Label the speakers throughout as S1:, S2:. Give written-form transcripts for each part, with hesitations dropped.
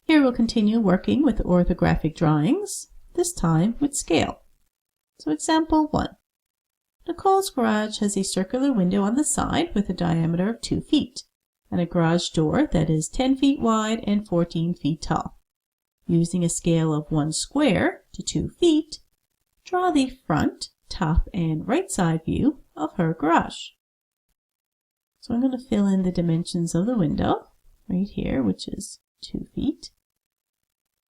S1: Here we'll continue working with orthographic drawings, this time with scale. So example 1. Nicole's garage has a circular window on the side with a diameter of 2 feet and a garage door that is 10 feet wide and 14 feet tall. Using a scale of 1 square to 2 feet, draw the front, top, and right side view of her garage. So I'm going to fill in the dimensions of the window right here, which is 2 feet,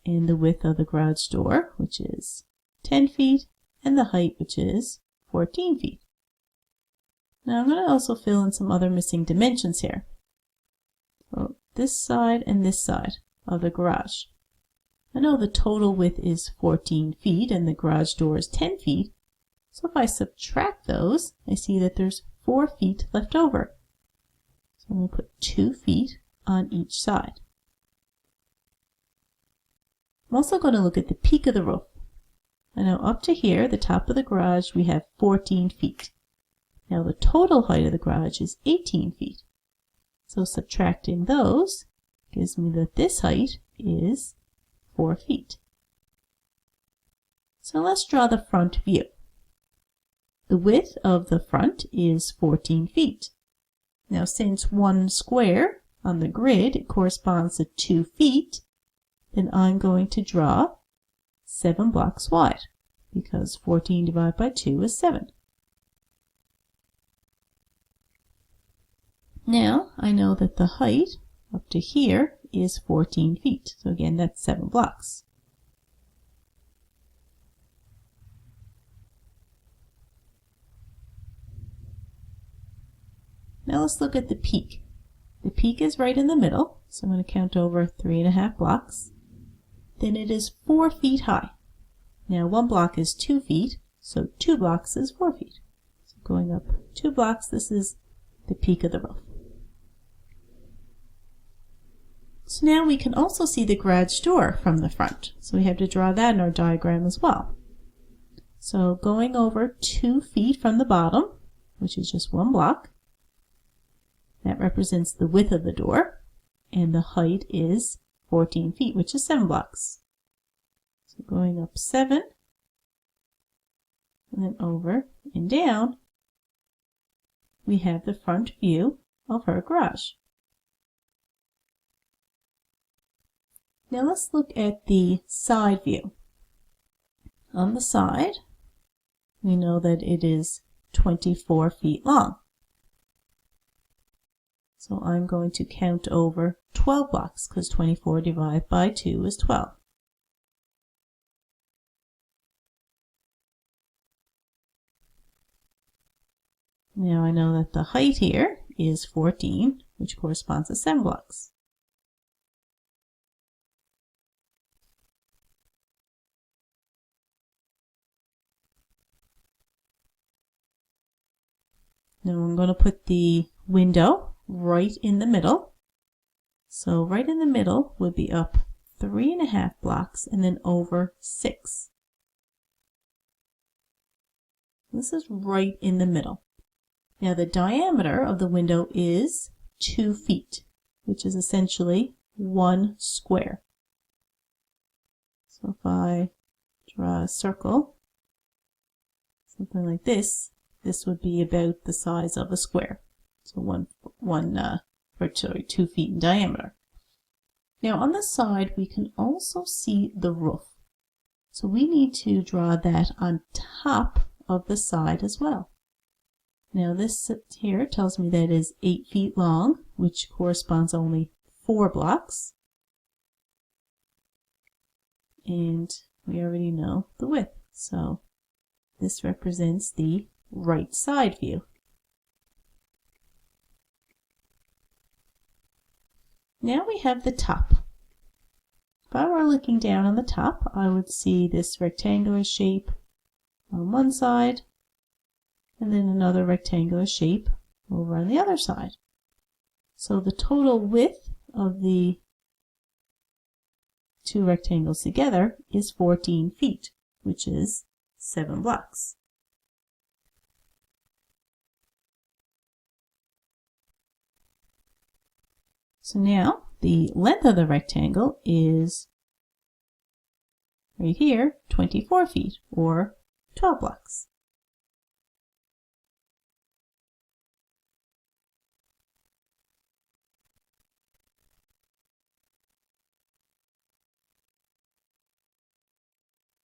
S1: and the width of the garage door, which is 10 feet, and the height, which is 14 feet. Now I'm going to also fill in some other missing dimensions here. So this side and this side of the garage. I know the total width is 14 feet and the garage door is 10 feet. So if I subtract those, I see that there's 4 feet left over. So I'm going to put 2 feet on each side. I'm also going to look at the peak of the roof. I know up to here, the top of the garage, we have 14 feet. Now the total height of the garage is 18 feet. So subtracting those gives me that this height is 4 feet. So let's draw the front view. The width of the front is 14 feet. Now since 1 square on the grid it corresponds to 2 feet, then I'm going to draw 7 blocks wide, because 14 divided by 2 is 7. Now I know that the height up to here is 14 feet. So again, that's 7 blocks. Now let's look at the peak. The peak is right in the middle, so I'm going to count over 3.5 blocks. Then it is 4 feet high. Now 1 block is 2 feet, so 2 blocks is 4 feet. So going up 2 blocks, this is the peak of the roof. So now we can also see the garage door from the front. So we have to draw that in our diagram as well. So going over 2 feet from the bottom, which is just 1 block, that represents the width of the door, and the height is 14 feet, which is 7 blocks. So going up 7, and then over and down, we have the front view of her garage. Now let's look at the side view. On the side, we know that it is 24 feet long. So I'm going to count over 12 blocks, because 24 divided by 2 is 12. Now I know that the height here is 14, which corresponds to 7 blocks. Now I'm going to put the window right in the middle. So right in the middle would be up 3.5 blocks and then over 6. This is right in the middle. Now the diameter of the window is 2 feet, which is essentially 1 square. So if I draw a circle, something like this, this would be about the size of a square. So 2 feet in diameter. Now on the side we can also see the roof. So we need to draw that on top of the side as well. Now this here tells me that it is 8 feet long, which corresponds only 4 blocks. And we already know the width. So this represents the right side view. Now we have the top. If I were looking down on the top, I would see this rectangular shape on one side, and then another rectangular shape over on the other side. So the total width of the 2 rectangles together is 14 feet, which is 7 blocks. So now the length of the rectangle is right here, 24 feet, or 12 blocks.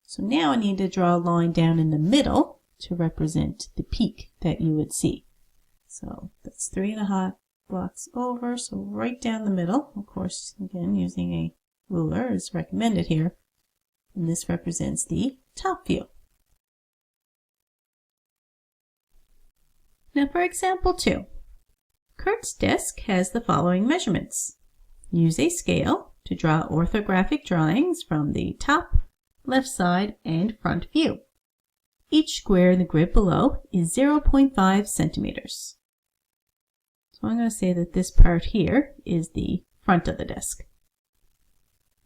S1: So now I need to draw a line down in the middle to represent the peak that you would see. So that's 3.5 blocks over, so right down the middle. Of course, again, using a ruler is recommended here. And this represents the top view. Now for example 2. Kurt's desk has the following measurements. Use a scale to draw orthographic drawings from the top, left side, and front view. Each square in the grid below is 0.5 centimeters. So I'm going to say that this part here is the front of the desk.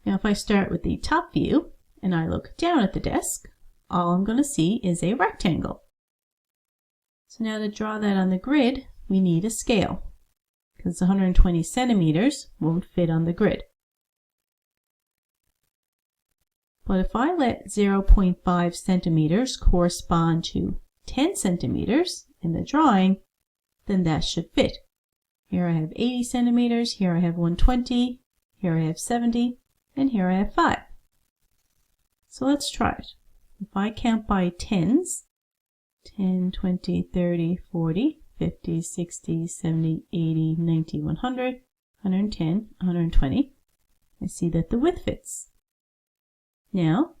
S1: Now if I start with the top view and I look down at the desk, all I'm going to see is a rectangle. So now to draw that on the grid, we need a scale, because 120 centimeters won't fit on the grid. But if I let 0.5 centimeters correspond to 10 centimeters in the drawing, then that should fit. Here I have 80 centimeters, here I have 120, here I have 70, and here I have 5. So let's try it. If I count by tens, 10, 20, 30, 40, 50, 60, 70, 80, 90, 100, 110, 120, I see that the width fits. Now,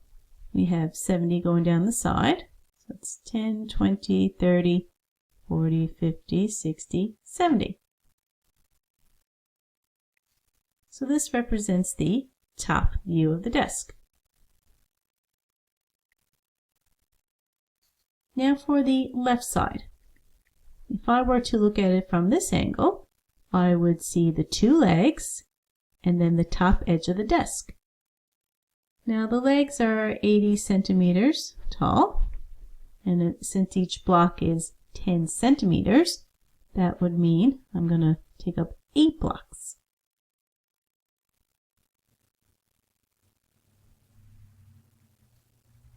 S1: we have 70 going down the side, so it's 10, 20, 30, 40, 50, 60, 70. So this represents the top view of the desk. Now for the left side. If I were to look at it from this angle, I would see the 2 legs and then the top edge of the desk. Now the legs are 80 centimeters tall, and since each block is 10 centimeters, that would mean I'm going to take up 8 blocks.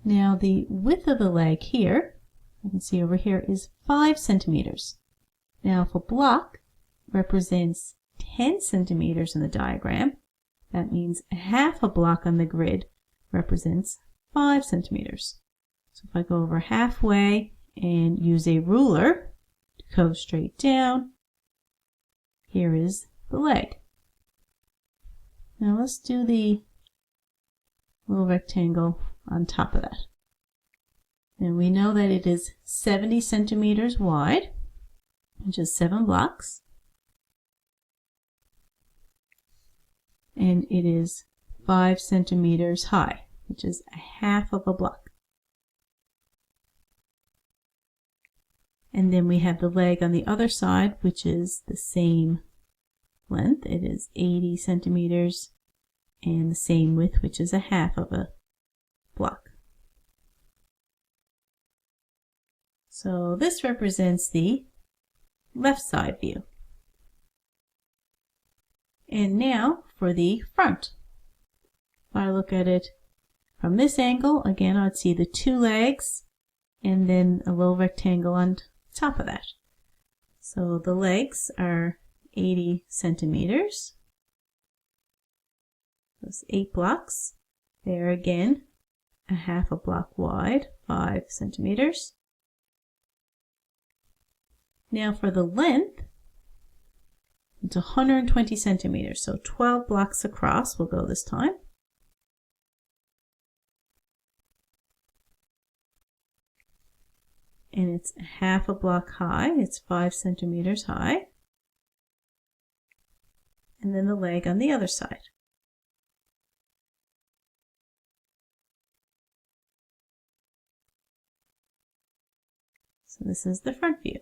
S1: Now the width of the leg here, you can see over here, is 5 centimeters. Now if a block represents 10 centimeters in the diagram, that means half a block on the grid represents 5 centimeters. So if I go over halfway and use a ruler to go straight down, here is the leg. Now let's do the little rectangle on top of that. And we know that it is 70 centimeters wide, which is 7 blocks. And it is 5 centimeters high, which is a half of a block. And then we have the leg on the other side, which is the same length. It is 80 centimeters and the same width, which is a half of a block. So this represents the left side view. And now for the front. If I look at it from this angle, again I'd see the 2 legs and then a little rectangle on top of that. So the legs are 80 centimeters. Those 8 blocks. They're again a half a block wide, 5 centimeters. Now for the length, it's 120 centimeters, so 12 blocks across will go this time. And it's half a block high, it's 5 centimeters high. And then the leg on the other side. So this is the front view.